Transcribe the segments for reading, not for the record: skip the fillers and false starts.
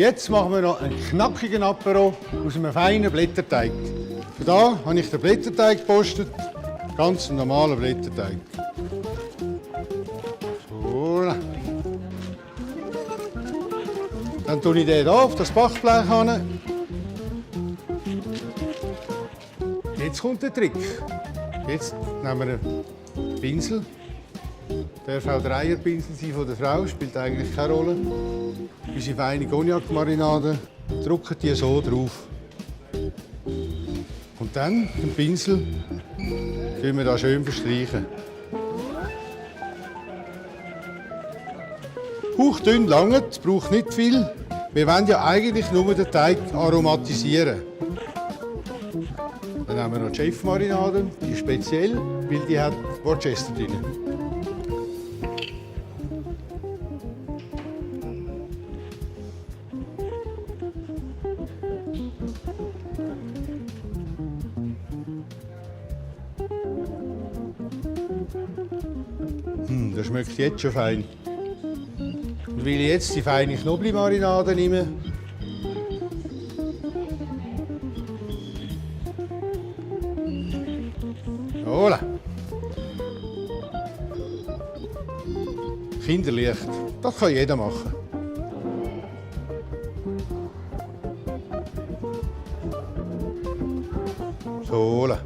jetzt machen wir noch einen knackigen Apero aus einem feinen Blätterteig. Für da habe ich den Blätterteig gepostet, ganz einen normalen Blätterteig. So. Dann tue ich den hier auf das Backblech hin. Jetzt kommt der Trick. Jetzt nehmen wir einen Pinsel. Darf auch der Eierpinsel sein von der Frau, spielt eigentlich keine Rolle. Unsere feine Cognac-Marinade, drücken die so drauf. Und dann den Pinsel tun wir da schön verstreichen. Hauchdünn langt, es braucht nicht viel. Wir wollen ja eigentlich nur den Teig aromatisieren. Dann haben wir noch die Chef-Marinade, die ist speziell, weil die hat Worcester drin. Das schmeckt jetzt schon fein. Und weil ich jetzt die feine Knoblauchmarinade nehme, voilà. Kinderleicht, das kann jeder machen. So, voilà.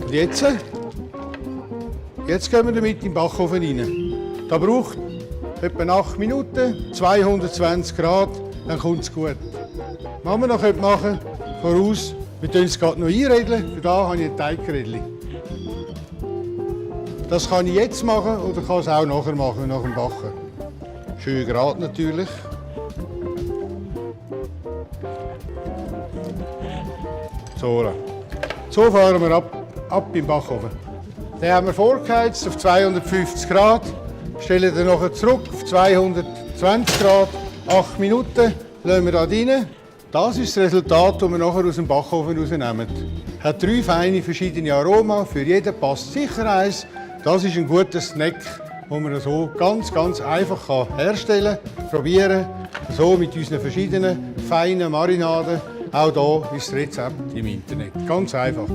Und jetzt gehen wir damit in den Backofen rein. Da braucht etwa 8 Minuten, 220 Grad, dann kommt es gut. Was wir noch machen, voraus, wir tun es gerade noch einredeln, für da habe ich ein Teigrädchen. Das kann ich jetzt machen oder kann es auch nachher machen, nach dem Backen. Schön gerade natürlich. So fahren wir ab im Backofen. Den haben wir vorgeheizt auf 250 Grad, stellen den nachher zurück auf 220 Grad, 8 Minuten, lassen wir da rein. Das ist das Resultat, das wir nachher aus dem Backofen rausnehmen. Hat 3 feine verschiedene Aromen, für jeden passt sicher eins. Das ist ein guter Snack, den man so ganz einfach herstellen kann. Probieren, so mit unseren verschiedenen feinen Marinaden. Auch hier ist das Rezept im Internet. Ganz einfach.